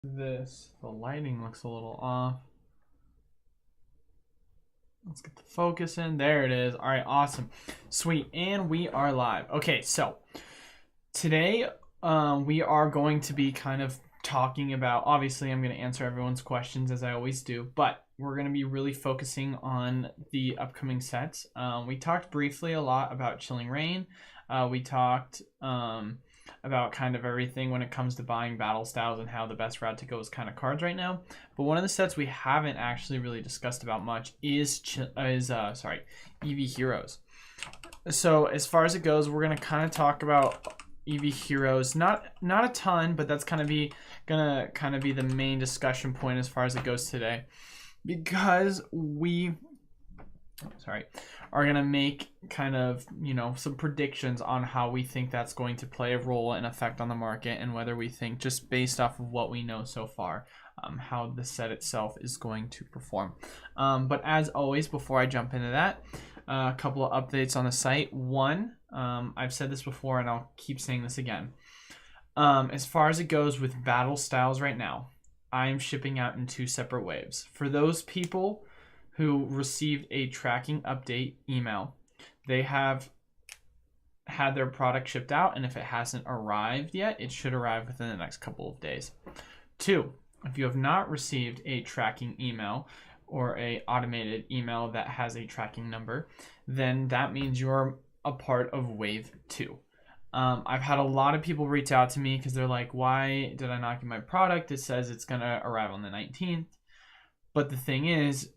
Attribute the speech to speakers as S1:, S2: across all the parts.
S1: This. The lighting looks a little off. Let's get the focus in. There it is. All right, awesome. Sweet. And we are live. Okay, so today we are going to be kind of talking about, obviously I'm going to answer everyone's questions as I always do, but we're going to be really focusing on the upcoming sets. We talked briefly a lot about Chilling Reign. We talked about kind of everything when it comes to buying battle styles and how the best route to go is kind of cards right now. But one of the sets we haven't actually really discussed about much is Eevee Heroes. So as far as it goes, we're gonna kind of talk about Eevee Heroes. Not a ton, but that's gonna kind of be the main discussion point as far as it goes today, because we are gonna make kind of, some predictions on how we think that's going to play a role and effect on the market, and whether we think, just based off of what we know so far, how the set itself is going to perform. But as always, before I jump into that, a couple of updates on the site. One, I've said this before and I'll keep saying this again. As far as it goes with battle styles right now, I'm shipping out in 2 separate waves. For those people who received a tracking update email, they have had their product shipped out, and if it hasn't arrived yet, it should arrive within the next couple of days. 2, if you have not received a tracking email or a automated email that has a tracking number, then that means you're a part of wave 2. I've had a lot of people reach out to me because they're like, why did I not get my product? It says it's gonna arrive on the 19th. But the thing is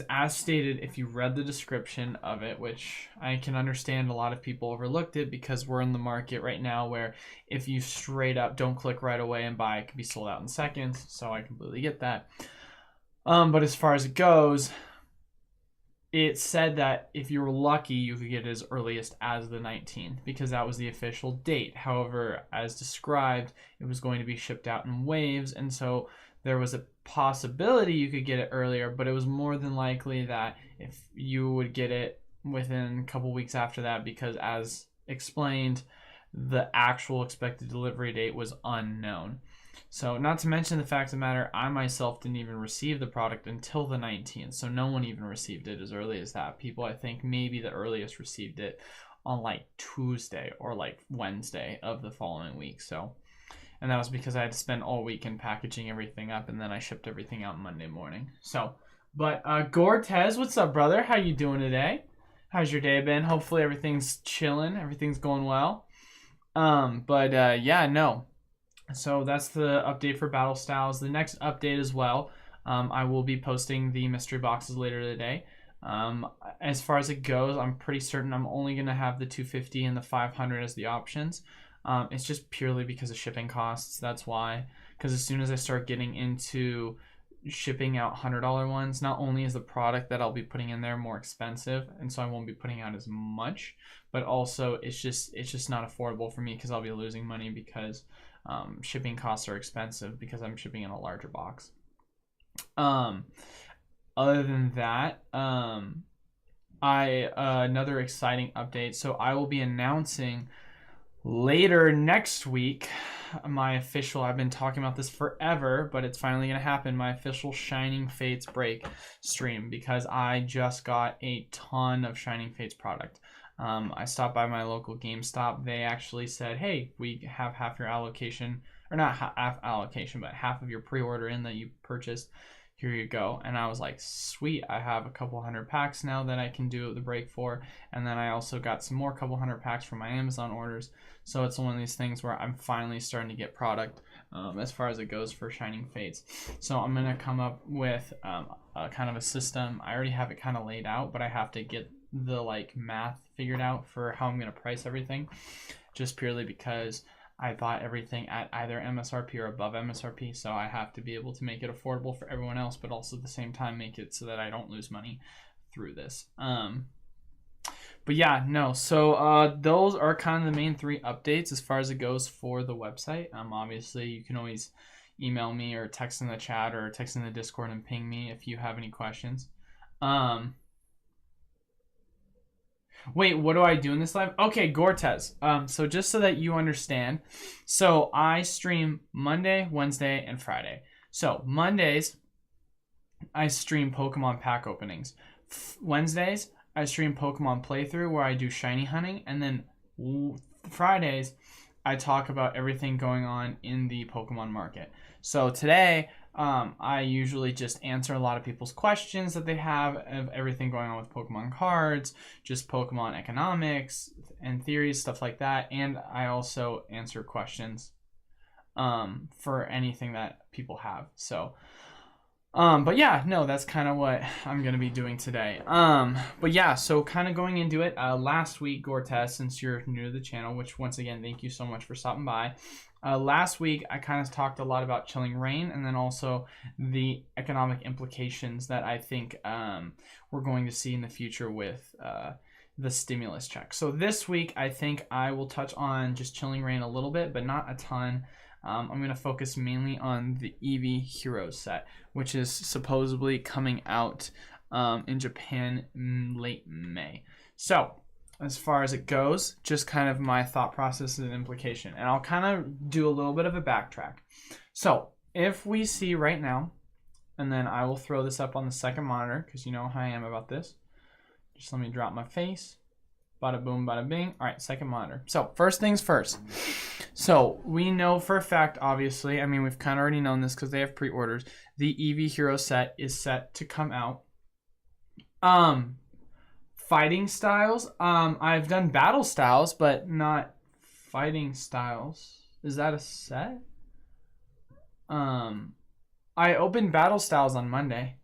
S1: as stated, if you read the description of it, which I can understand a lot of people overlooked it because we're in the market right now where if you straight up don't click right away and buy, it can be sold out in seconds. So I completely get that. But as far as it goes, it said that if you were lucky, you could get it as earliest as the 19th because that was the official date. However, as described, it was going to be shipped out in waves, and so there was a possibility you could get it earlier, but it was more than likely that if you would get it within a couple weeks after that, because as explained, the actual expected delivery date was unknown. So not to mention the fact of the matter, I myself didn't even receive the product until the 19th. So no one even received it as early as that. People, I think maybe the earliest received it on like Tuesday or like Wednesday of the following week. So, and that was because I had to spend all weekend packaging everything up, and then I shipped everything out Monday morning. So, but Gortez, what's up, brother? How you doing today? How's your day been? Hopefully everything's chilling. Everything's going well. Yeah, no. So that's the update for battle styles. The next update as well, I will be posting the mystery boxes later today. As far as it goes, I'm pretty certain I'm only going to have the 250 and the 500 as the options. It's just purely because of shipping costs. That's why. Because as soon as I start getting into shipping out $100 ones, not only is the product that I'll be putting in there more expensive, and so I won't be putting out as much, but also it's just not affordable for me because I'll be losing money because shipping costs are expensive because I'm shipping in a larger box. Other than that, another exciting update. So I will be announcing later next week my official, I've been talking about this forever, but it's finally going to happen, my official Shining Fates break stream, because I just got a ton of Shining Fates product. I stopped by my local GameStop. They actually said, hey, we have half your allocation, or not half allocation, but half of your pre-order in that you purchased. Here you go. And I was like, sweet, I have a couple hundred packs now that I can do the break for. And then I also got some more couple hundred packs from my Amazon orders. So it's one of these things where I'm finally starting to get product as far as it goes for Shining Fates. So I'm going to come up with a kind of a system. I already have it kind of laid out, but I have to get the math figured out for how I'm going to price everything, just purely because I bought everything at either MSRP or above MSRP, so I have to be able to make it affordable for everyone else, but also at the same time make it so that I don't lose money through this. But yeah, no, so those are kind of the main 3 updates as far as it goes for the website. Obviously you can always email me or text in the chat or text in the Discord and ping me if you have any questions. Wait, what do I do in this live? Okay, Gortez. So just so that you understand, so I stream Monday, Wednesday, and Friday. So Mondays, I stream Pokemon pack openings. Wednesdays, I stream Pokemon playthrough where I do shiny hunting, and then Fridays, I talk about everything going on in the Pokemon market. So today, I usually just answer a lot of people's questions that they have of everything going on with Pokemon cards, just Pokemon economics and theories, stuff like that. And I also answer questions for anything that people have. So, but yeah, no, that's kind of what I'm going to be doing today. But yeah, so kind of going into it, last week, Gortez, since you're new to the channel, which once again, thank you so much for stopping by. Last week, I kind of talked a lot about Chilling Reign and then also the economic implications that I think we're going to see in the future with the stimulus check. So this week, I think I will touch on just Chilling Reign a little bit, but not a ton. I'm going to focus mainly on the Eevee Heroes set, which is supposedly coming out in Japan late May. So as far as it goes, just kind of my thought process and implication. And I'll kind of do a little bit of a backtrack. So if we see right now, and then I will throw this up on the second monitor because you know how I am about this. Just let me drop my face. Bada boom, bada bing. All right, second monitor. So first things first. So we know for a fact, obviously, I mean, we've kind of already known this because they have pre-orders. The Eevee Hero set is set to come out. Fighting styles. I've done battle styles, but not fighting styles. Is that a set? I opened battle styles on Monday.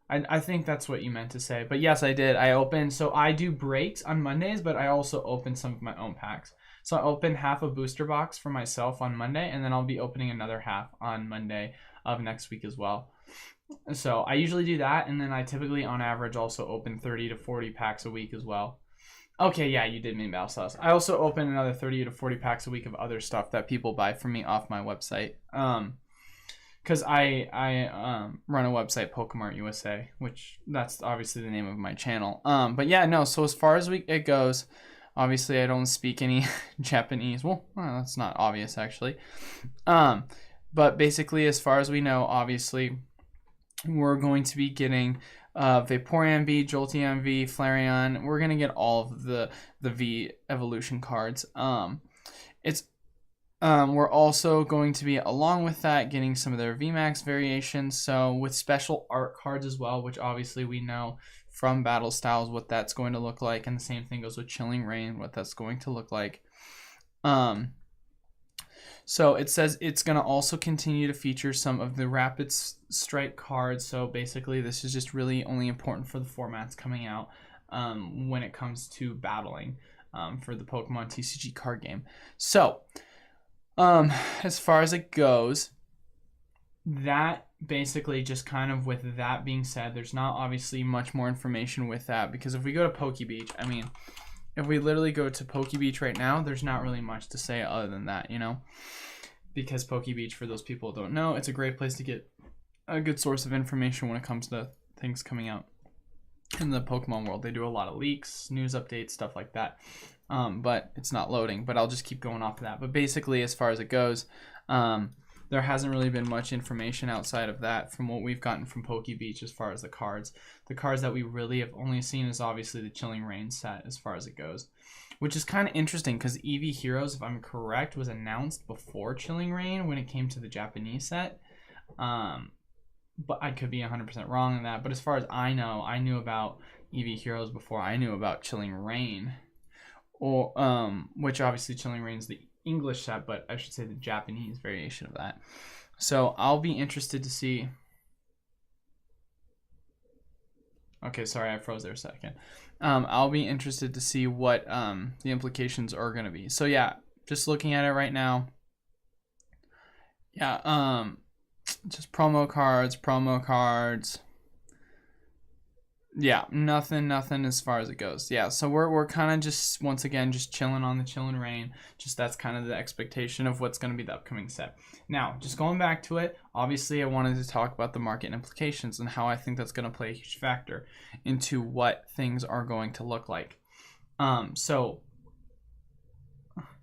S1: I think that's what you meant to say. But yes, I did. I opened, so I do breaks on Mondays, but I also open some of my own packs. So I opened half a booster box for myself on Monday, and then I'll be opening another half on Monday of next week as well. So I usually do that, and then I typically, on average, also open 30 to 40 packs a week as well. Okay, yeah, you did mean battle styles. I also open another 30 to 40 packs a week of other stuff that people buy from me off my website. Because I run a website, Pokemart USA, which that's obviously the name of my channel. But yeah, no, so as far as it goes, obviously I don't speak any Japanese. Well, that's not obvious, actually. But basically, as far as we know, obviously, we're going to be getting Vaporeon V, Jolteon V, Flareon. We're going to get all of the V evolution cards. We're also going to be, along with that, getting some of their Vmax variations. So with special art cards as well, which obviously we know from Battle Styles what that's going to look like. And the same thing goes with Chilling Reign, what that's going to look like. So it says it's going to also continue to feature some of the Rapid Strike cards. So basically this is just really only important for the formats coming out when it comes to battling for the Pokemon TCG card game. So as far as it goes, that basically just kind of, with that being said, there's not obviously much more information with that, because if we go to Pokebeach, I mean, if we literally go to Pokebeach right now, there's not really much to say other than that, you know, because Pokebeach, for those people who don't know, it's a great place to get a good source of information when it comes to things coming out in the Pokemon world. They do a lot of leaks, news updates, stuff like that. But it's not loading, but I'll just keep going off of that. But basically, as far as it goes, there hasn't really been much information outside of that from what we've gotten from Pokebeach as far as the cards. The cards that we really have only seen is obviously the Chilling Reign set as far as it goes, which is kind of interesting because Eevee Heroes, if I'm correct, was announced before Chilling Reign when it came to the Japanese set. But I could be 100% wrong on that. But as far as I know, I knew about Eevee Heroes before I knew about Chilling Reign. Or which obviously Chilling Reign is the English set, but I should say the Japanese variation of that. So I'll be interested to see. Okay, sorry, I froze there a second. I'll be interested to see what the implications are going to be. So yeah, just looking at it right now. Yeah, just promo cards. Yeah, nothing as far as it goes. Yeah, so we're kind of just, once again, just chilling on the Chilling Reign. Just that's kind of the expectation of what's going to be the upcoming set. Now, just going back to it, obviously I wanted to talk about the market implications and how I think that's going to play a huge factor into what things are going to look like. So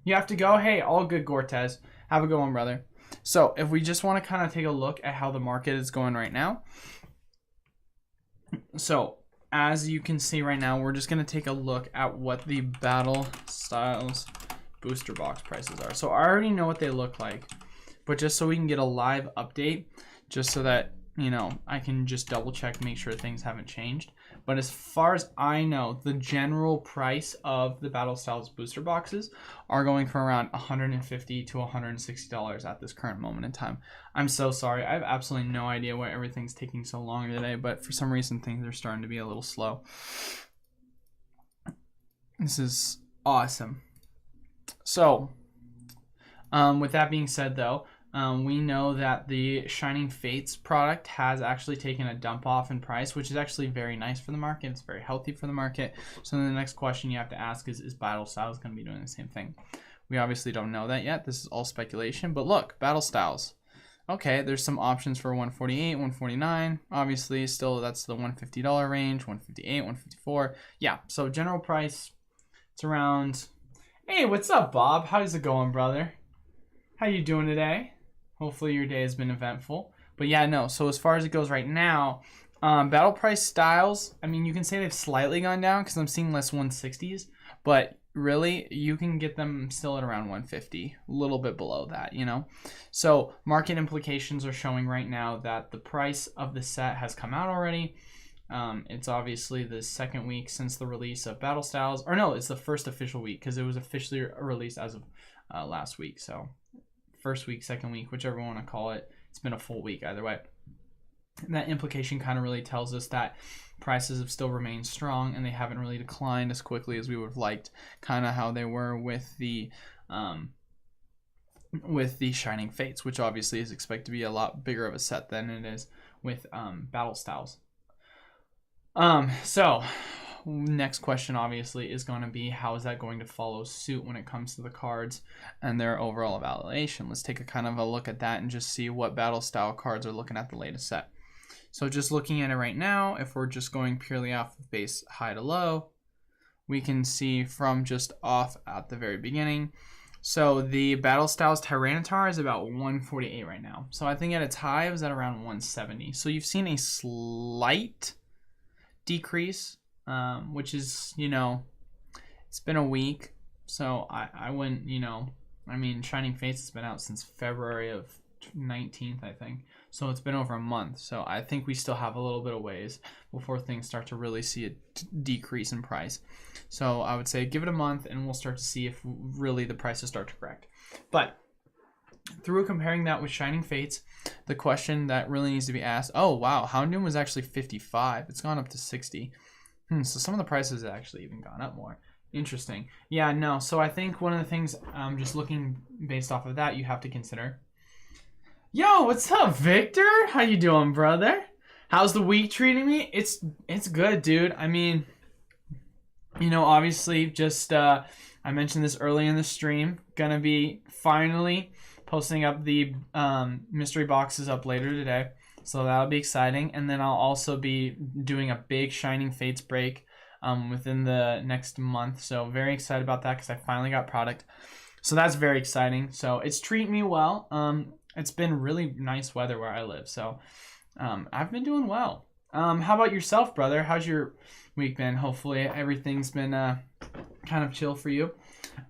S1: you have to go. Hey, all good, Gortez. Have a good one, brother. So if we just want to kind of take a look at how the market is going right now. So as you can see right now, we're just going to take a look at what the Battle Styles booster box prices are. So I already know what they look like, but just so we can get a live update, just so that, you know, I can just double check, make sure things haven't changed. But as far as I know, the general price of the Battle Styles booster boxes are going for around $150 to $160 at this current moment in time. I'm so sorry. I have absolutely no idea why everything's taking so long today, but for some reason things are starting to be a little slow. This is awesome. So, with that being said, though, we know that the Shining Fates product has actually taken a dump off in price, which is actually very nice for the market. It's very healthy for the market. So then the next question you have to ask is Battle Styles going to be doing the same thing? We obviously don't know that yet. This is all speculation. But look, Battle Styles. Okay, there's some options for 148, 149. Obviously, still that's the $150 range, 158, 154. Yeah, so general price, it's around... Hey, what's up, Bob? How's it going, brother? How you doing today? Hopefully your day has been eventful. But yeah, no. So as far as it goes right now, battle price styles, I mean, you can say they've slightly gone down because I'm seeing less 160s. But really, you can get them still at around 150, a little bit below that, you know. So market implications are showing right now that the price of the set has come out already. It's obviously the second week since the release of Battle Styles. Or no, it's the first official week because it was officially released as of last week. So first week, second week, whichever you want to call it. It's been a full week either way. And that implication kind of really tells us that prices have still remained strong and they haven't really declined as quickly as we would have liked, kind of how they were with the Shining Fates, which obviously is expected to be a lot bigger of a set than it is with Battle Styles. So next question obviously is going to be, how is that going to follow suit when it comes to the cards and their overall evaluation? Let's take a kind of a look at that and just see what battle style cards are looking at the latest set. So just looking at it right now, if we're just going purely off of base high to low, we can see from just off at the very beginning. So the Battle Styles Tyranitar is about 148 right now. So I think at its high it was at around 170. So you've seen a slight decrease, which is, you know, it's been a week, so I wouldn't, you know, I mean, Shining Fates has been out since February of 19th, I think, so it's been over a month. So I think we still have a little bit of ways before things start to really see a decrease in price. So I would say give it a month and we'll start to see if really the prices start to correct. But through comparing that with Shining Fates, the question that really needs to be asked, oh wow, Houndoom was actually 55. It's gone up to 60. So some of the prices have actually even gone up more. Interesting. Yeah, no, so I think one of the things, just looking based off of that, you have to consider. Yo, what's up, Victor? How you doing, brother? How's the week treating me? It's good, dude. I mean, you know, obviously just, I mentioned this early in the stream, gonna be finally posting up the mystery boxes up later today, so that'll be exciting. And then I'll also be doing a big Shining Fates break within the next month, so very excited about that because I finally got product, so that's very exciting. So it's treating me well. It's been really nice weather where I live, so I've been doing well. How about yourself, brother? How's your week been? Hopefully everything's been kind of chill for you.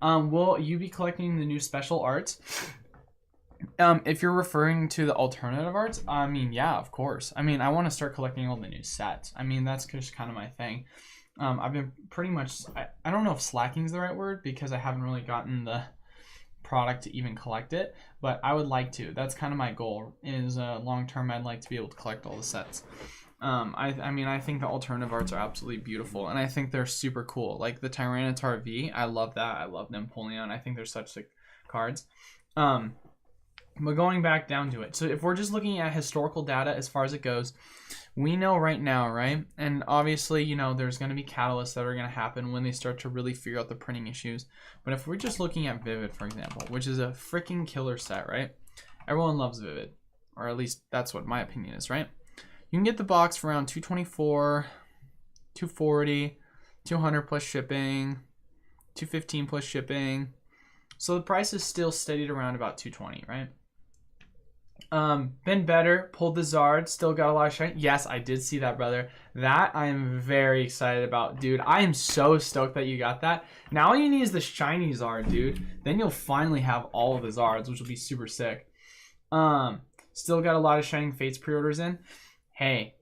S1: Will you be collecting the new special arts? If you're referring to the alternative arts, I mean, yeah, of course. I mean, I want to start collecting all the new sets. I mean, that's just kind of my thing. I've been pretty much, I don't know if slacking is the right word because I haven't really gotten the product to even collect it, but I would like to. That's kind of my goal, is long term I'd like to be able to collect all the sets. I mean, I think the alternative arts are absolutely beautiful, and I think they're super cool. Like the Tyranitar V, I love that. I love Napoleon. I think they're such sick cards. But going back down to it, so if we're just looking at historical data as far as it goes, we know right now, right? And obviously, you know, there's going to be catalysts that are going to happen when they start to really figure out the printing issues. But if we're just looking at Vivid, for example, which is a freaking killer set, right? Everyone loves Vivid, or at least that's what my opinion is, right? You can get the box for around $224, $240, $200 plus shipping. 215 plus shipping. So the price is still steadied around about 220, right? Been better, pulled the Zard, still got a lot of shine. Yes, I did see that, brother. That I am very excited about, dude. I am so stoked that you got that. Now all you need is the shiny Zard, dude. Then you'll finally have all of the Zards, which will be super sick. Still got a lot of Shining Fates pre-orders in. Hey,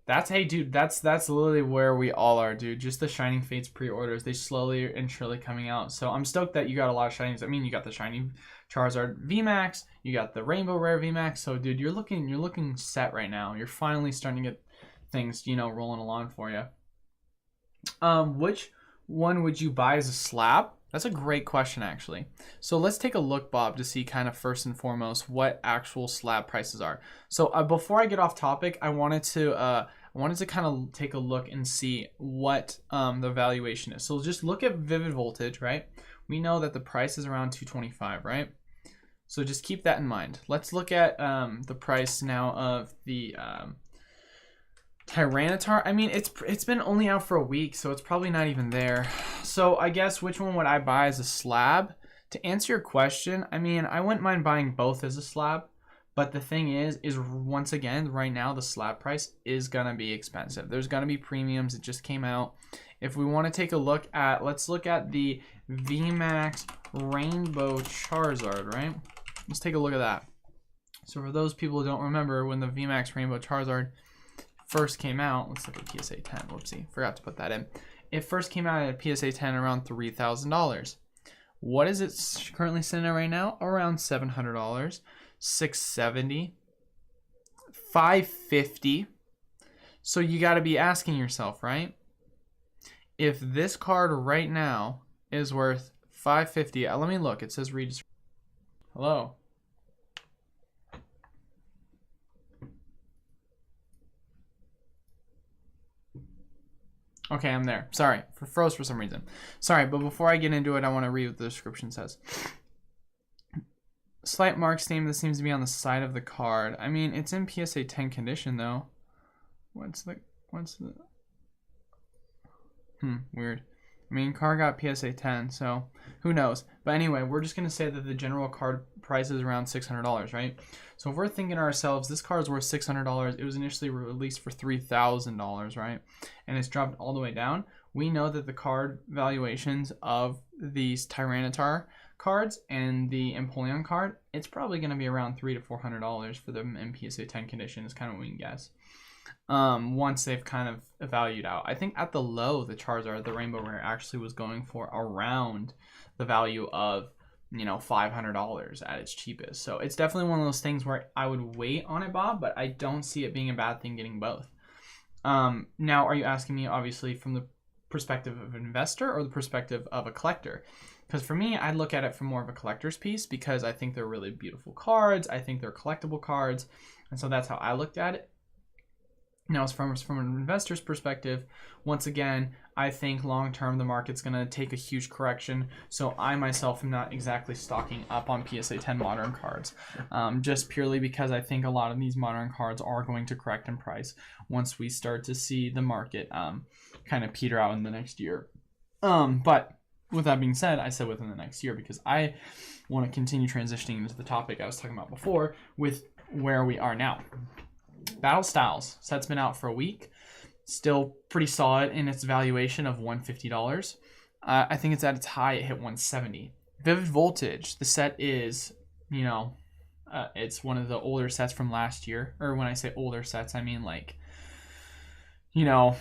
S1: dude, that's literally where we all are, dude. Just the Shining Fates pre-orders, they slowly and surely coming out. So I'm stoked that you got a lot of shinies. I mean, you got the shiny Charizard Vmax, you got the Rainbow Rare Vmax. So, dude, you're looking set right now. You're finally starting to get things, you know, rolling along for you. Which one would you buy as a slab? That's a great question, actually. So let's take a look, Bob, to see kind of first and foremost what actual slab prices are. So before I get off topic, I wanted to kind of take a look and see what the valuation is. So just look at Vivid Voltage, right? We know that the price is around 225, right? So just keep that in mind. Let's look at the price now of the Tyranitar. I mean, it's been only out for a week, so it's probably not even there. So I guess which one would I buy as a slab? To answer your question, I mean, I wouldn't mind buying both as a slab, but the thing is once again, right now the slab price is gonna be expensive. There's gonna be premiums. It just came out. If we want to take a look at, let's look at the Vmax Rainbow Charizard, right? Let's take a look at that. So for those people who don't remember when the Vmax Rainbow Charizard first came out, let's look at PSA 10. Whoopsie, forgot to put that in. It first came out at PSA 10 around $3,000. What is it currently sitting at right now? Around $700, $670, $550. So you got to be asking yourself, right? If this card right now is worth $550, let me look. It says read. Hello. Okay, I'm there. Sorry, froze for some reason. Sorry, but before I get into it, I want to read what the description says. Slight mark stain that seems to be on the side of the card. I mean, it's in PSA 10 condition though. What's the weird. I mean, card got PSA 10, so who knows? But anyway, we're just gonna say that the general card price is around $600, right? So if we're thinking to ourselves, this card is worth $600, it was initially released for $3,000, right? And it's dropped all the way down. We know that the card valuations of these Tyranitar cards and the Empoleon card, it's probably going to be around $300 to $400 for them in PSA 10 condition is kind of what we can guess. Once they've kind of valued out. I think at the low, the Charizard, the Rainbow Rare, actually was going for around the value of, you know, $500 at its cheapest. So it's definitely one of those things where I would wait on it, Bob, but I don't see it being a bad thing getting both. Now, are you asking me obviously from the perspective of an investor or the perspective of a collector? Because for me, I look at it from more of a collector's piece because I think they're really beautiful cards. I think they're collectible cards. And so that's how I looked at it. Now, as from an investor's perspective, once again, I think long-term the market's going to take a huge correction. So I myself am not exactly stocking up on PSA 10 modern cards, just purely because I think a lot of these modern cards are going to correct in price once we start to see the market kind of peter out in the next year. But with that being said, I said within the next year because I want to continue transitioning into the topic I was talking about before with where we are now. Battle Styles set's been out for a week, still pretty solid in its valuation of $150. I think it's at its high, it hit $170. Vivid Voltage, the set is, you know, it's one of the older sets from last year. Or when I say older sets, I mean like, you know,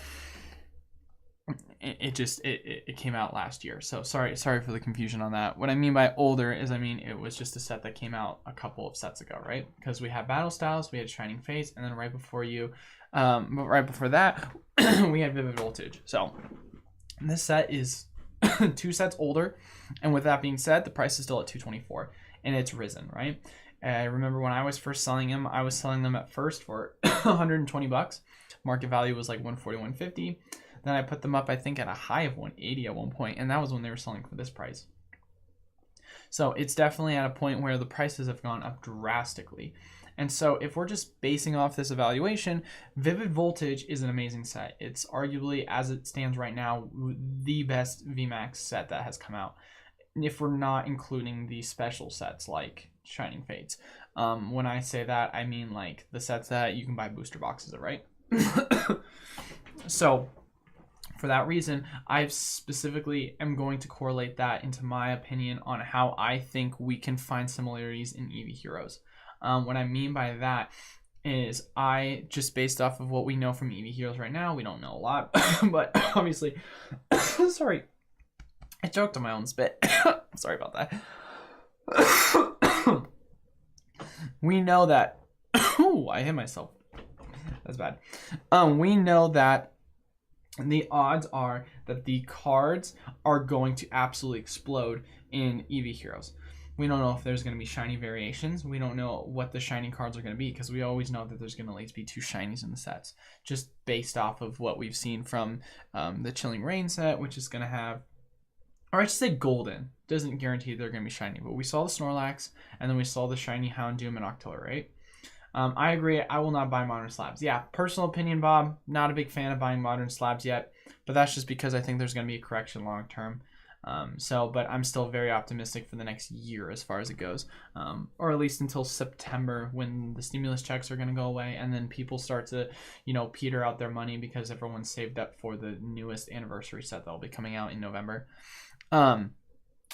S1: it came out last year. So sorry for the confusion on that. What I mean by older is, I mean, it was just a set that came out a couple of sets ago, right? Because we had Battle Styles, we had Shining Fates, and then right before that, we had Vivid Voltage. So this set is 2 sets older. And with that being said, the price is still at $224 and it's risen, right? I remember when I was first selling them, I was selling them at first for $120. Market value was like $140, $150. Then I put them up, I think, at a high of $180 at one point, and that was when they were selling for this price. So it's definitely at a point where the prices have gone up drastically. And so if we're just basing off this evaluation, Vivid Voltage is an amazing set. It's arguably, as it stands right now, the best VMAX set that has come out. if we're not including the special sets like Shining Fates. When I say that, I mean like the sets that you can buy booster boxes of, right? So for that reason, I specifically am going to correlate that into my opinion on how I think we can find similarities in Eevee Heroes. What I mean by that is I just based off of what we know from Eevee Heroes right now, we don't know a lot, but obviously, sorry, I choked on my own spit. Sorry about that. We know that. Oh, I hit myself. That's bad. We know that the odds are that the cards are going to absolutely explode in Eevee Heroes. We don't know if there's going to be shiny variations. We don't know what the shiny cards are going to be because we always know that there's going to at least be 2 shinies in the sets, just based off of what we've seen from the Chilling Reign set, which is going to have, or I should say golden. Doesn't guarantee they're going to be shiny, but we saw the Snorlax, and then we saw the shiny Houndoom in October, right? I agree. I will not buy Modern Slabs. Yeah, personal opinion, Bob. Not a big fan of buying Modern Slabs yet, but that's just because I think there's going to be a correction long term. But I'm still very optimistic for the next year as far as it goes, or at least until September when the stimulus checks are going to go away, and then people start to, peter out their money because everyone's saved up for the newest anniversary set that will be coming out in November.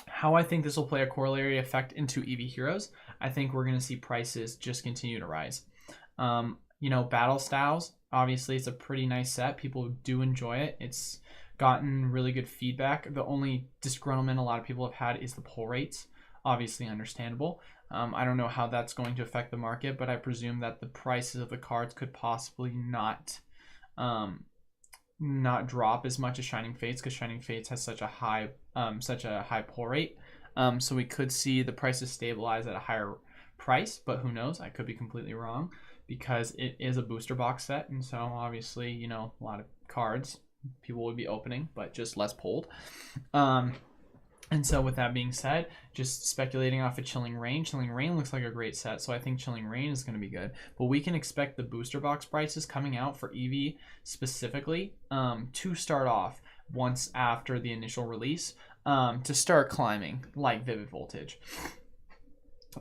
S1: How I think this will play a corollary effect into Eevee Heroes, I think we're going to see prices just continue to rise. Battle Styles, obviously it's a pretty nice set. People do enjoy it. It's gotten really good feedback. The only disgruntlement a lot of people have had is the pull rates. Obviously understandable. I don't know how that's going to affect the market, but I presume that the prices of the cards could possibly not drop as much as Shining Fates, because Shining Fates has such a high pull rate. So we could see the prices stabilize at a higher price, but who knows? I could be completely wrong because it is a booster box set, and so obviously, a lot of cards people would be opening, but just less pulled. And so with that being said, just speculating off of Chilling Reign. Chilling Reign looks like a great set, so I think Chilling Reign is going to be good. But we can expect the booster box prices coming out for Eevee specifically to start off once after the initial release to start climbing like Vivid Voltage.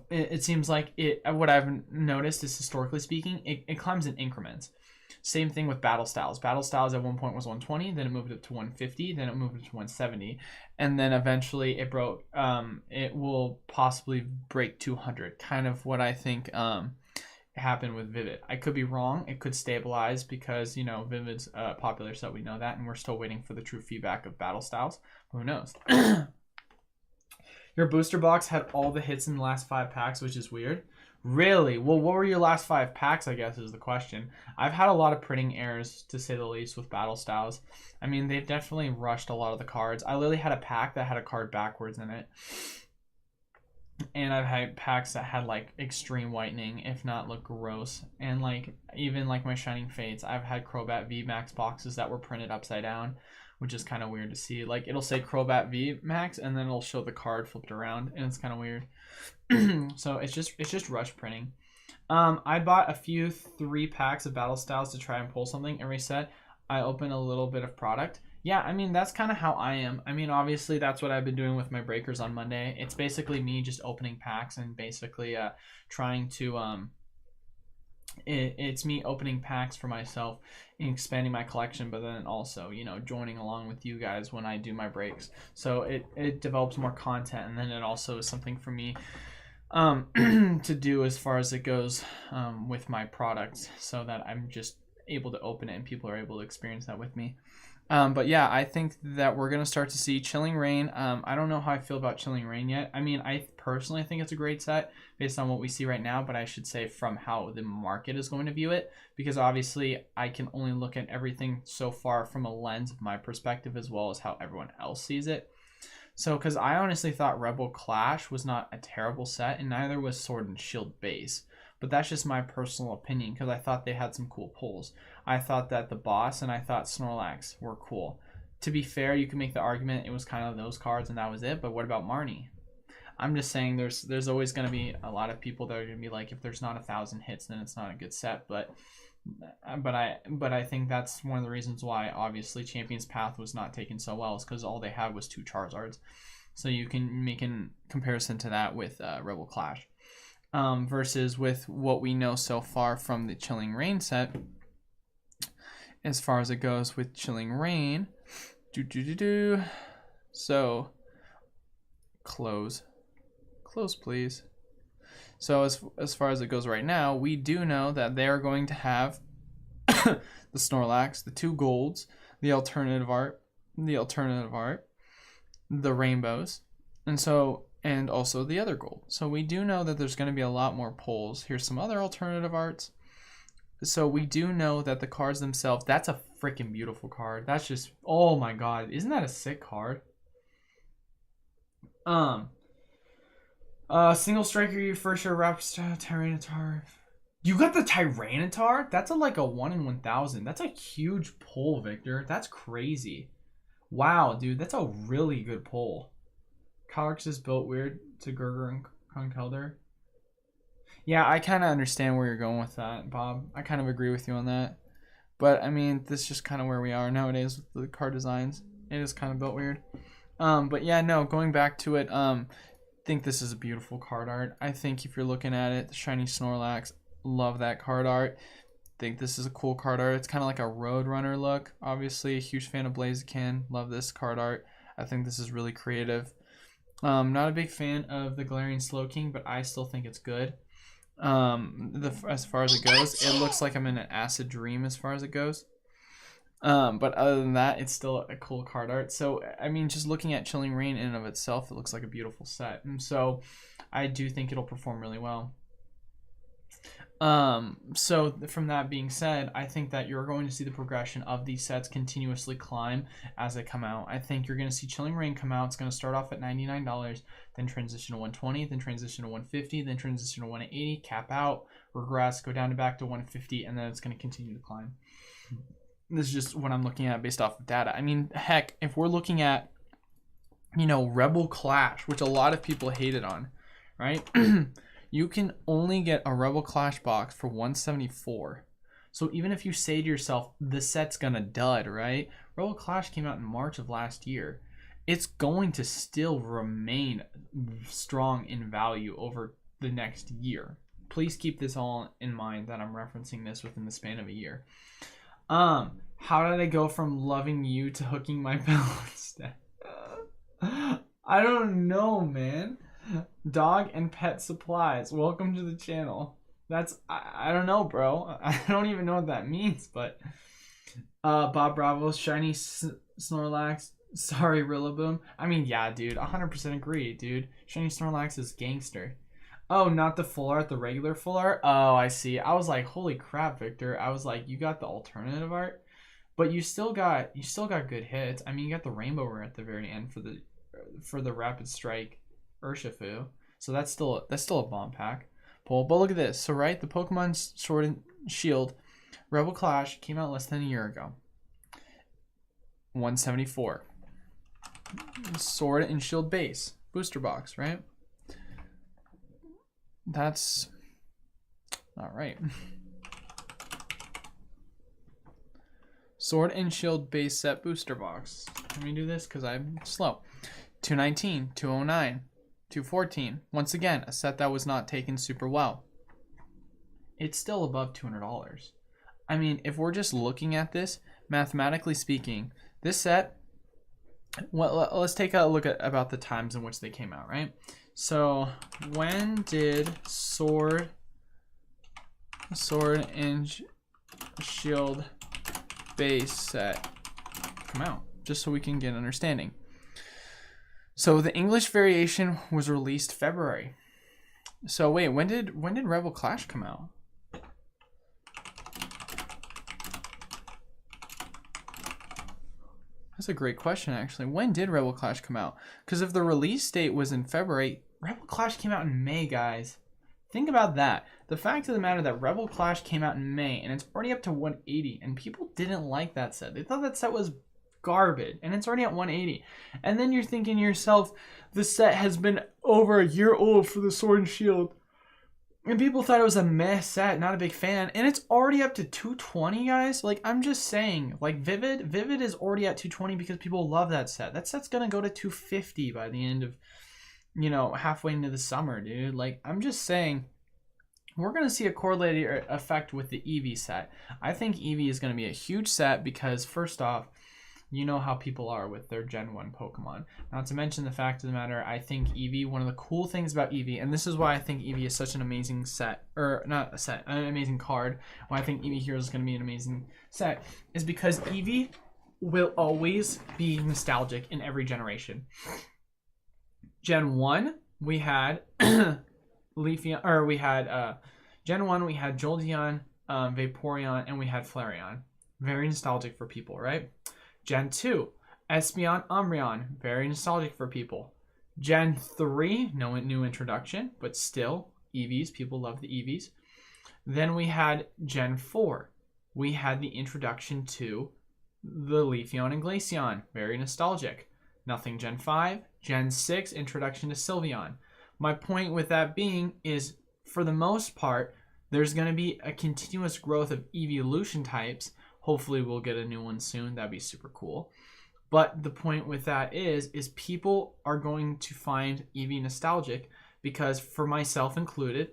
S1: It seems like what I've noticed is, historically speaking, it climbs in increments. Same thing with Battle Styles. Battle Styles at one point was 120, then it moved up to 150, then it moved up to 170, and then eventually it broke. It will possibly break 200. Kind of what I think happened with Vivid. I could be wrong. It could stabilize because Vivid's a popular set. We know that, and we're still waiting for the true feedback of Battle Styles. Who knows? Your booster box had all the hits in the last 5 packs, which is weird. Really? Well, what were your last 5 packs, I guess, is the question. I've had a lot of printing errors, to say the least, with Battle Styles. I mean, they've definitely rushed a lot of the cards. I literally had a pack that had a card backwards in it. And I've had packs that had, extreme whitening, if not look gross. And, even, my Shining Fates, I've had Crobat Vmax boxes that were printed upside down, which is kind of weird to see. It'll say Crobat Vmax, and then it'll show the card flipped around, and it's kind of weird. So it's just rush printing. I bought a few 3 packs of Battle Styles to try and pull something. Every set, I open a little bit of product. Yeah, I mean, that's kind of how I am. I mean, obviously, that's what I've been doing with my breakers on Monday. It's basically me just opening packs and basically trying to... It's me opening packs for myself and expanding my collection, but then also, joining along with you guys when I do my breaks. So it develops more content, and then it also is something for me to do as far as it goes with my products, so that I'm just able to open it and people are able to experience that with me. But yeah, I think that we're going to start to see Chilling Reign. I don't know how I feel about Chilling Reign yet. I mean, I personally think it's a great set based on what we see right now, but I should say from how the market is going to view it, because obviously I can only look at everything so far from a lens of my perspective as well as how everyone else sees it. So, because I honestly thought Rebel Clash was not a terrible set, and neither was Sword and Shield base. But that's just my personal opinion, because I thought they had some cool pulls. I thought that the boss and I thought Snorlax were cool. To be fair, you can make the argument it was kind of those cards and that was it, but what about Marnie? I'm just saying there's always going to be a lot of people that are going to be like, if there's not 1,000 hits, then it's not a good set. But I think that's one of the reasons why obviously Champion's Path was not taken so well, is because all they had was 2 Charizards. So you can make a comparison to that with Rebel Clash. Versus with what we know so far from the Chilling Reign set. As far as it goes with Chilling Reign. So, close, please. So as far as it goes right now, we do know that they are going to have the Snorlax, the 2 golds, the alternative art, the rainbows, and also the other gold. So we do know that there's going to be a lot more pulls. Here's some other alternative arts. So we do know that the cards themselves, that's a freaking beautiful card. That's just, oh my god, isn't that a sick card? Single striker, you first year Rapstar, Tyranitar. You got the Tyranitar? That's like a 1 in 1,000. That's a huge pull, Victor. That's crazy. Wow, dude, that's a really good pull. Calyrex is built weird to Gurgur and Conkeldurr. Yeah, I kind of understand where you're going with that, Bob. I kind of agree with you on that. But, I mean, this is just kind of where we are nowadays with the card designs. It is kind of built weird. But, yeah, no, going back to it, I think this is a beautiful card art. I think if you're looking at it, the Shiny Snorlax, love that card art. Think this is a cool card art. It's kind of like a Roadrunner look. Obviously, a huge fan of Blaziken. Love this card art. I think this is really creative. Not a big fan of the Galarian Slowking, but I still think it's good. As far as it goes, it looks like I'm in an acid dream as far as it goes. But other than that, it's still a cool card art. So, I mean, just looking at Chilling Reign in and of itself, it looks like a beautiful set. And so, I do think it'll perform really well. So from that being said, I think that you're going to see the progression of these sets continuously climb as they come out. I think you're going to see Chilling Reign come out. It's going to start off at $99, then transition to $120, then transition to $150, then transition to $180, cap out, regress, go down to back to $150, and then it's going to continue to climb. This is just what I'm looking at based off of data. I mean, heck, if we're looking at, you know, Rebel Clash, which a lot of people hated on, right? You can only get a Rebel Clash box for $174. So even if you say to yourself, the set's gonna dud, right? Rebel Clash came out in March of last year. It's going to still remain strong in value over the next year. Please keep this all in mind that I'm referencing this within the span of a year. How did I go from loving you to hooking my balance? I don't know, man. Dog and pet supplies. Welcome to the channel. That's I don't know, bro. I don't even know what that means, but Bob Bravo's Shiny Snorlax. Sorry, Rillaboom. I mean, yeah, dude. 100% agree, dude. Shiny Snorlax is gangster. Oh, not the full art, the regular full art? Oh, I see. I was like, holy crap, Victor. I was like, you got the alternative art, but you still got good hits. I mean, you got the rainbow rare at the very end for the Rapid Strike Urshifu. So that's still a bomb pack pull. But look at this. So right, the Pokemon Sword and Shield Rebel Clash came out less than a year ago. 174. Sword and Shield base booster box, right? That's all right. Sword and Shield base set booster box. Let me do this because I'm slow. 219, 209, 214. Once again, a set that was not taken super well. It's still above $200. I mean, if we're just looking at this, mathematically speaking, this set, well, let's take a look at about the times in which they came out, right? So, when did Sword and Shield base set come out? Just so we can get an understanding. So the English variation was released February. So wait, when did Rebel Clash come out? That's a great question, actually. When did Rebel Clash come out? Because if the release date was in February, Rebel Clash came out in May, guys. Think about that. The fact of the matter that Rebel Clash came out in May, and it's already up to 180, and people didn't like that set. They thought that set was garbage, and it's already at 180. And then you're thinking to yourself, the set has been over a year old for the Sword and Shield. And people thought it was a meh set, not a big fan. And it's already up to 220, guys. Like, I'm just saying, like, Vivid is already at 220 because people love that set. That set's going to go to 250 by the end of, you know, halfway into the summer, dude. Like, I'm just saying, we're going to see a correlated effect with the Eevee set. I think Eevee is going to be a huge set because, first off, you know how people are with their Gen 1 Pokemon. Not to mention the fact of the matter, I think Eevee, one of the cool things about Eevee, and this is why I think Eevee is such an amazing set, or not a set, an amazing card, why I think Eevee Heroes is going to be an amazing set, is because Eevee will always be nostalgic in every generation. Gen 1, we had Leafeon, or we had Gen 1, we had Jolteon, Vaporeon, and we had Flareon. Very nostalgic for people, right? Gen 2, Espeon, Umbreon, very nostalgic for people. Gen 3, no new introduction, but still, Eevees, people love the Eevees. Then we had Gen 4. We had the introduction to the Leafeon and Glaceon, very nostalgic. Nothing Gen 5. Gen 6, introduction to Sylveon. My point with that being is, for the most part, there's going to be a continuous growth of evolution types. Hopefully we'll get a new one soon. That'd be super cool. But the point with that is people are going to find Eevee nostalgic because, for myself included,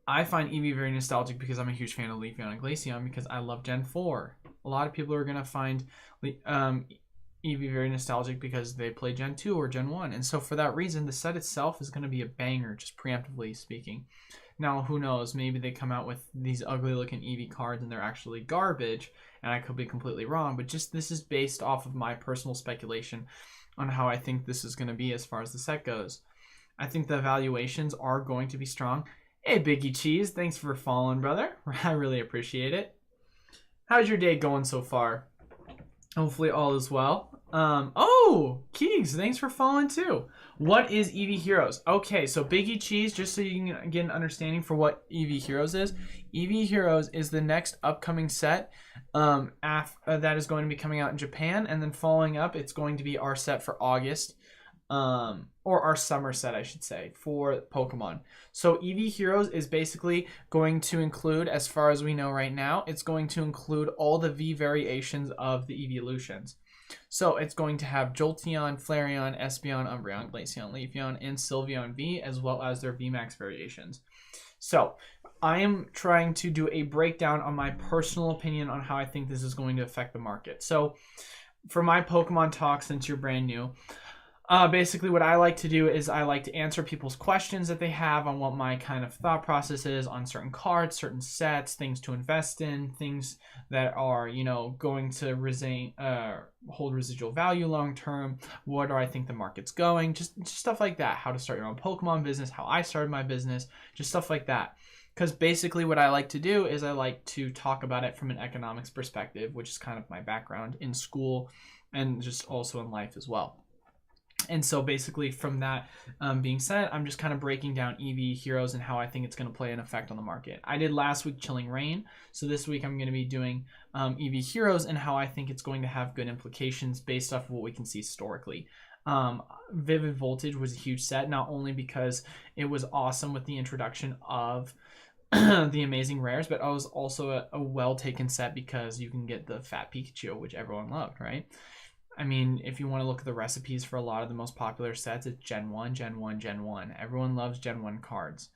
S1: I find Eevee very nostalgic because I'm a huge fan of Leafeon and Glaceon because I love Gen 4. A lot of people are going to find Eevee very nostalgic because they play Gen 2 or Gen 1. And so for that reason, the set itself is going to be a banger, just preemptively speaking. Now, who knows? Maybe they come out with these ugly-looking Eevee cards and they're actually garbage, and I could be completely wrong. But just this is based off of my personal speculation on how I think this is going to be as far as the set goes. I think the evaluations are going to be strong. Hey, Biggie Cheese, thanks for following, brother. I really appreciate it. How's your day going so far? Hopefully all is well. Oh, Keegs, thanks for following too. What is Eevee Heroes? Okay, so Biggie Cheese, just so you can get an understanding for what Eevee Heroes is. Eevee Heroes is the next upcoming set that is going to be coming out in Japan, and then following up, it's going to be our set for August, or our summer set, I should say, for Pokemon. So Eevee Heroes is basically going to include, as far as we know right now, it's going to include all the V variations of the evolutions. So it's going to have Jolteon, Flareon, Espeon, Umbreon, Glaceon, Leafeon, and Sylveon V, as well as their Vmax variations. So I am trying to do a breakdown on my personal opinion on how I think this is going to affect the market. So for my Pokemon talk, since you're brand new, basically what I like to do is I like to answer people's questions that they have on what my kind of thought process is on certain cards, certain sets, things to invest in, things that are, you know, going to hold residual value long term. What do I think the market's going? Just stuff like that. How to start your own Pokemon business, how I started my business, just stuff like that. Because basically what I like to do is I like to talk about it from an economics perspective, which is kind of my background in school and just also in life as well. And so basically from that being said, I'm just kind of breaking down Eevee Heroes and how I think it's going to play an effect on the market. I did last week Chilling Reign. So this week I'm going to be doing Eevee Heroes and how I think it's going to have good implications based off of what we can see historically. Vivid Voltage was a huge set, not only because it was awesome with the introduction of the amazing rares, but it was also a well-taken set because you can get the Fat Pikachu, which everyone loved, right? I mean, if you want to look at the recipes for a lot of the most popular sets, it's Gen 1, Gen 1, Gen 1. Everyone loves Gen 1 cards.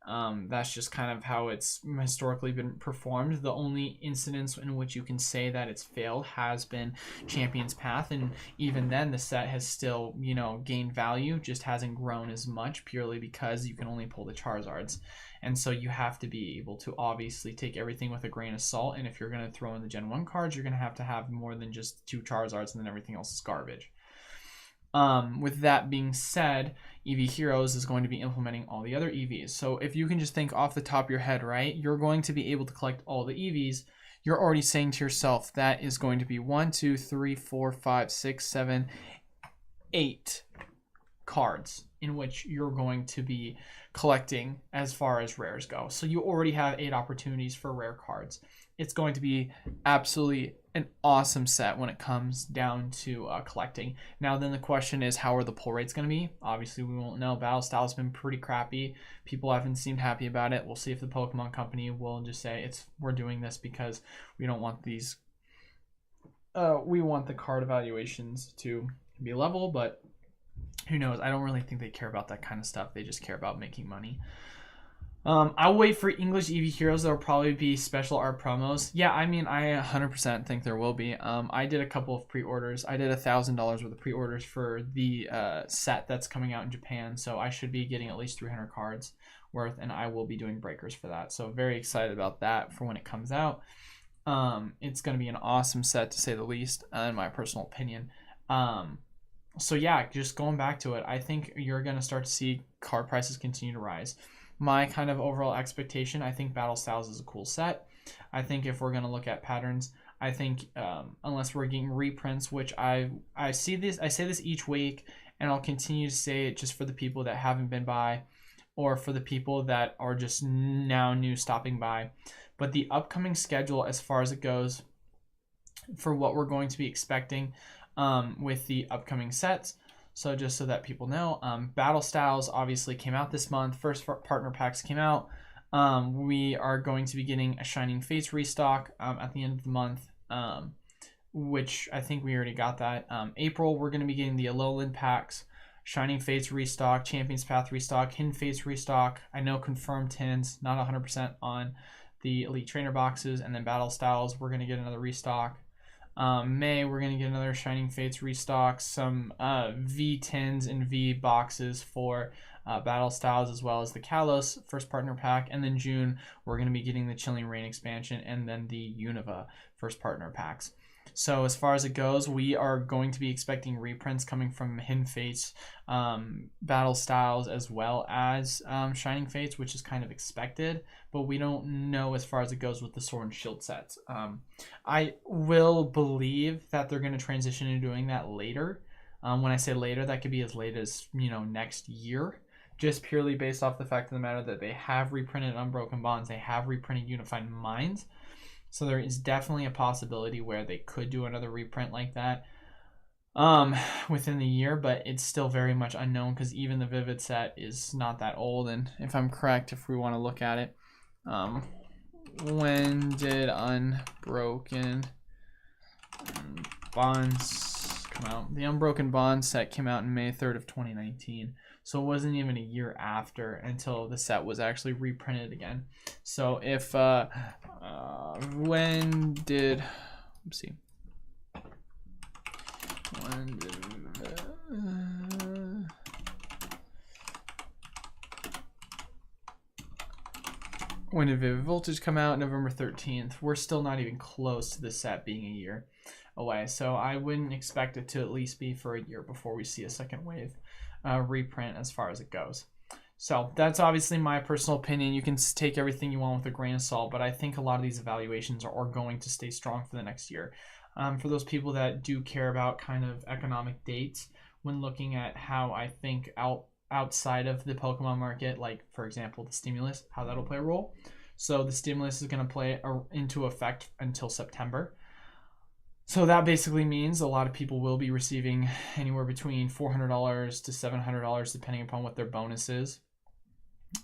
S1: That's just kind of how it's historically been performed. The only incidents in which you can say that it's failed has been Champion's Path, and even then the set has still, you know, gained value, just hasn't grown as much purely because you can only pull the Charizards. And so you have to be able to obviously take everything with a grain of salt, and if you're going to throw in the Gen 1 cards, you're going to have more than just 2 Charizards, and then everything else is garbage. With that being said, Eevee Heroes is going to be implementing all the other Eevees. So if you can just think off the top of your head, right, you're going to be able to collect all the Eevees. You're already saying to yourself that is going to be 1, 2, 3, 4, 5, 6, 7, 8 cards. in which you're going to be collecting as far as rares go. So you already have 8 opportunities for rare cards. It's going to be absolutely an awesome set when it comes down to collecting. Now then the question is, how are the pull rates going to be? Obviously we won't know. Battle Style has been pretty crappy. People haven't seemed happy about it. We'll see if the Pokemon Company will just say we're doing this because we don't want these we want the card evaluations to be level, but who knows? I don't really think they care about that kind of stuff. They just care about making money. I'll wait for English Eevee Heroes. There'll probably be special art promos. Yeah, I mean, I 100% think there will be. I did a couple of pre-orders. I did $1,000 worth of pre-orders for the set that's coming out in Japan. So I should be getting at least 300 cards worth, and I will be doing breakers for that. So very excited about that for when it comes out. It's going to be an awesome set, to say the least, in my personal opinion. So yeah, just going back to it, I think you're going to start to see card prices continue to rise. My kind of overall expectation, I think Battle Styles is a cool set. I think if we're going to look at patterns, I think unless we're getting reprints, which I say this each week, and I'll continue to say it just for the people that haven't been by, or for the people that are just now new stopping by. But the upcoming schedule, as far as it goes, for what we're going to be expecting with the upcoming sets. So just so that people know, Battle Styles obviously came out this month. First partner packs came out. We are going to be getting a Shining Fates restock at the end of the month, which I think we already got that. April, we're going to be getting the Alolan packs, Shining Fates restock, Champions Path restock, Hidden Fates restock. I know confirmed tins, not 100% on the Elite Trainer boxes. And then Battle Styles, we're going to get another restock. May, we're going to get another Shining Fates restock, some V10s and V boxes for Battle Styles, as well as the Kalos first partner pack. And then June, we're going to be getting the Chilling Reign expansion and then the Unova first partner packs. So as far as it goes, we are going to be expecting reprints coming from Hidden Fates, Battle Styles, as well as Shining Fates, which is kind of expected, but we don't know as far as it goes with the Sword and Shield sets. I will believe that they're going to transition into doing that later. When I say later, that could be as late as, next year, just purely based off the fact of the matter that they have reprinted Unbroken Bonds, they have reprinted Unified Minds. So there is definitely a possibility where they could do another reprint like that within the year, but it's still very much unknown because even the Vivid set is not that old. And if I'm correct, if we want to look at it, when did Unbroken Bonds come out? The Unbroken Bonds set came out in May 3rd of 2019. So it wasn't even a year after until the set was actually reprinted again. So if, when did Vivid Voltage come out? November 13th. We're still not even close to the set being a year away. So I wouldn't expect it to at least be for a year before we see a second wave reprint as far as it goes. So that's obviously my personal opinion. You can take everything you want with a grain of salt, but I think a lot of these evaluations are going to stay strong for the next year. For those people that do care about kind of economic dates when looking at how I think outside of the Pokemon market, like for example the stimulus, how that'll play a role. So the stimulus is going to play into effect until September. So that basically means a lot of people will be receiving anywhere between $400 to $700, depending upon what their bonus is,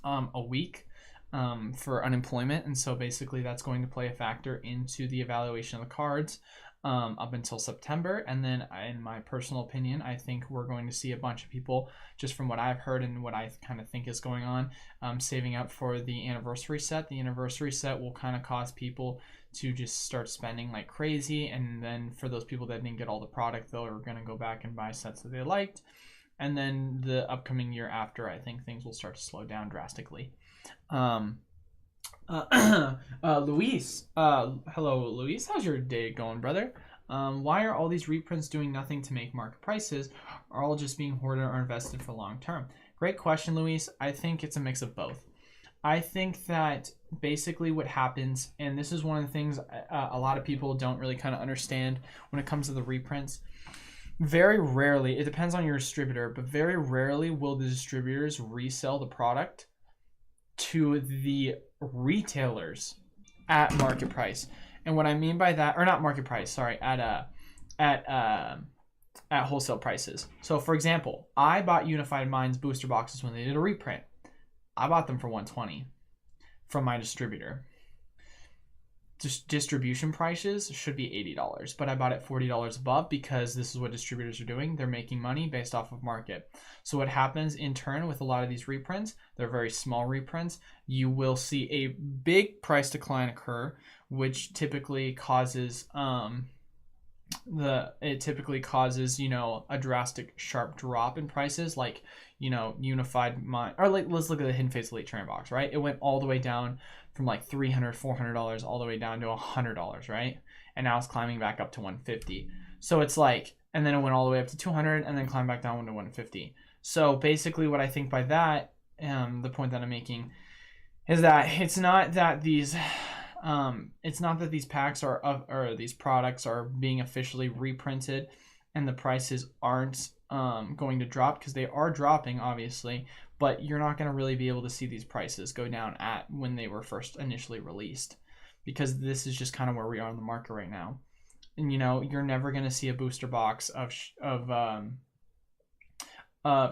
S1: a week for unemployment. And so basically that's going to play a factor into the evaluation of the cards up until September. And then in my personal opinion, I think we're going to see a bunch of people, just from what I've heard and what I kind of think is going on, saving up for the anniversary set. The anniversary set will kind of cause people to just start spending like crazy, and then for those people that didn't get all the product, though, are going to go back and buy sets that they liked. And then the upcoming year after, I think things will start to slow down drastically. Luis, hello Luis, how's your day going, brother? Why are all these reprints doing nothing to make market prices? Are all just being hoarded or invested for long term? Great question, Luis. I think it's a mix of both. I think that basically what happens, and this is one of the things a lot of people don't really kind of understand when it comes to the reprints, Very rarely, it depends on your distributor, but very rarely will the distributors resell the product to the retailers at market price. And what I mean by that, or not market price, sorry, at wholesale prices. So for example, I bought Unified Minds booster boxes when they did a reprint. I bought them for $120 from my distributor. Distribution prices should be $80, but I bought it $40 above because this is what distributors are doing. They're making money based off of market. So what happens in turn with a lot of these reprints, they're very small reprints, you will see a big price decline occur, which typically causes a drastic sharp drop in prices, like Unified Mind, or like let's look at the Hidden Fates Elite Trainer box, right? It went all the way down from like $300-$400 all the way down to $100, right? And now it's climbing back up to $150. So it's like, and then it went all the way up to $200 and then climbed back down to $150. So basically what I think by that, the point that I'm making is that it's not that these packs or these products are being officially reprinted and the prices aren't going to drop, because they are dropping obviously, but you're not going to really be able to see these prices go down at when they were first initially released, because this is just kind of where we are in the market right now. And you're never going to see a booster box of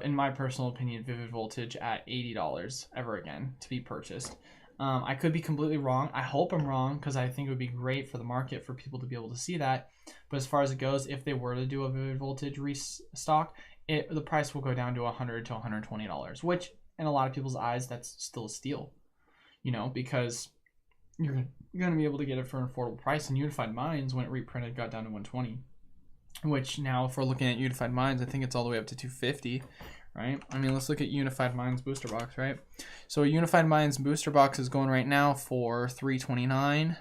S1: in my personal opinion, Vivid Voltage at $80 ever again to be purchased. I could be completely wrong. I hope I'm wrong, because I think it would be great for the market for people to be able to see that. But as far as it goes, if they were to do a Vivid Voltage restock, the price will go down to $100 to $120, which in a lot of people's eyes, that's still a steal. Because you're going to be able to get it for an affordable price. And Unified Minds, when it reprinted, got down to $120, which now, if we're looking at Unified Minds, I think it's all the way up to $250. Right? I mean, let's look at Unified Minds booster box, right? So a Unified Minds booster box is going right now for $329,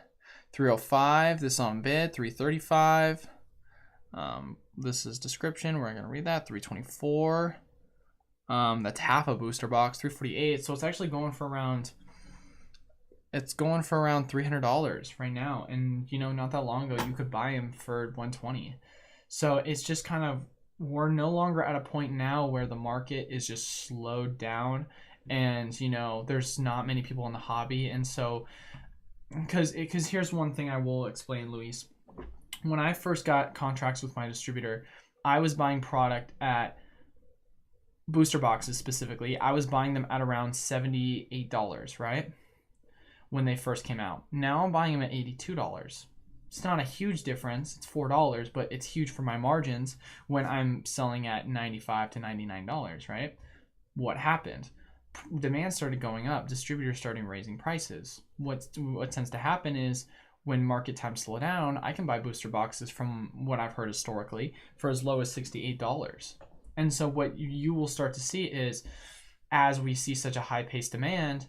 S1: $305. This on bid, $335. This is description. We're going to read that. $324. That's half a booster box, $348. So it's actually going for around. It's going for around $300 right now, and not that long ago you could buy them for $120. So it's just kind of, we're no longer at a point now where the market is just slowed down, and there's not many people in the hobby. And so because here's one thing I will explain, Luis. When I first got contracts with my distributor, I was buying product at booster boxes specifically. I was buying them at around $78, right, when they first came out. Now I'm buying them at $82. It's not a huge difference. It's $4, but it's huge for my margins when I'm selling at $95 to $99, right? What happened? Demand started going up. Distributors started raising prices. What tends to happen is when market times slow down, I can buy booster boxes, from what I've heard historically, for as low as $68. And so what you will start to see is, as we see such a high-paced demand,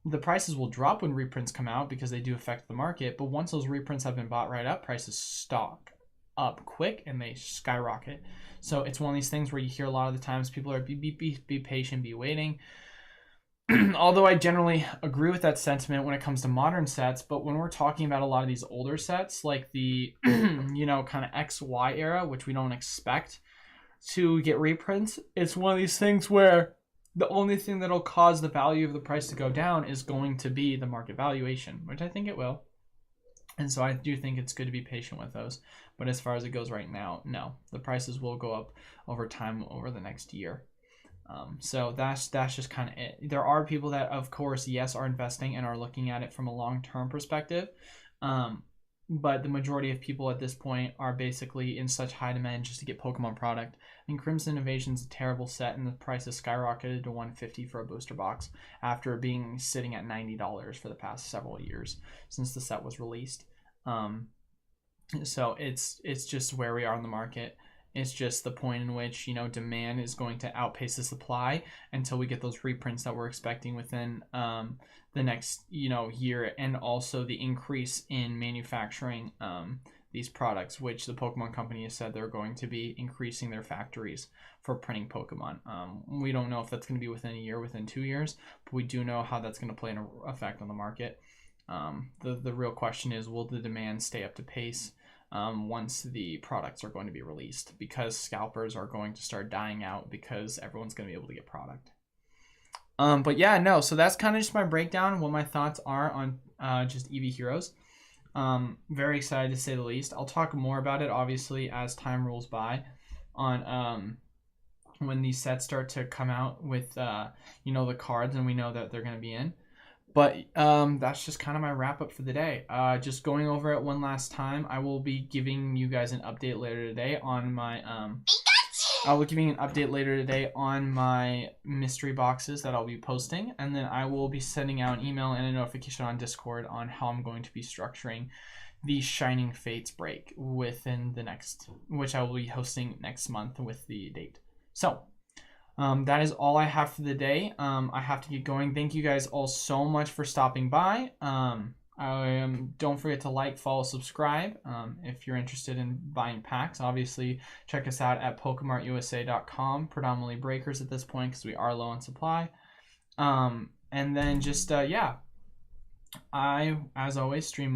S1: the prices will drop when reprints come out because they do affect the market. But once those reprints have been bought right up, prices stock up quick and they skyrocket. So it's one of these things where you hear a lot of the times people are be patient, be waiting. Although I generally agree with that sentiment when it comes to modern sets, but when we're talking about a lot of these older sets, like the kind of XY era, which we don't expect to get reprints, it's one of these things where the only thing that'll cause the value of the price to go down is going to be the market valuation, which I think it will. And so I do think it's good to be patient with those. But as far as it goes right now, no. The prices will go up over time over the next year. So that's just kind of it. There are people that, of course, yes, are investing and are looking at it from a long-term perspective. But the majority of people at this point are basically in such high demand just to get Pokemon product. I mean, Crimson Invasion's a terrible set, and the price has skyrocketed to $150 for a booster box after being sitting at $90 for the past several years since the set was released. So it's just where we are in the market. It's just the point in which demand is going to outpace the supply until we get those reprints that we're expecting within the next year, and also the increase in manufacturing these products, which the Pokemon Company has said they're going to be increasing their factories for printing Pokemon. We don't know if that's going to be within a year, within 2 years, but we do know how that's going to play an effect on the market. The real question is, will the demand stay up to pace once the products are going to be released, because scalpers are going to start dying out because everyone's going to be able to get product. But yeah, no, so that's kind of just my breakdown, what my thoughts are on just Eevee Heroes. Very excited to say the least. I'll talk more about it obviously as time rolls by on when these sets start to come out with you know, the cards and we know that they're going to be in. But that's just kind of my wrap up for the day. Just going over it one last time, I will be giving you guys an update later today on my I will be giving an update later today on my mystery boxes that I'll be posting, and then I will be sending out an email and a notification on Discord on how I'm going to be structuring the Shining Fates break within the next, which I will be hosting next month with the date. So that is all I have for the day. I have to get going. Thank you guys all so much for stopping by. Don't forget to like, follow, subscribe if you're interested in buying packs. Obviously, check us out at PokemartUSA.com, predominantly breakers at this point because we are low on supply. And then just, yeah, I, as always, stream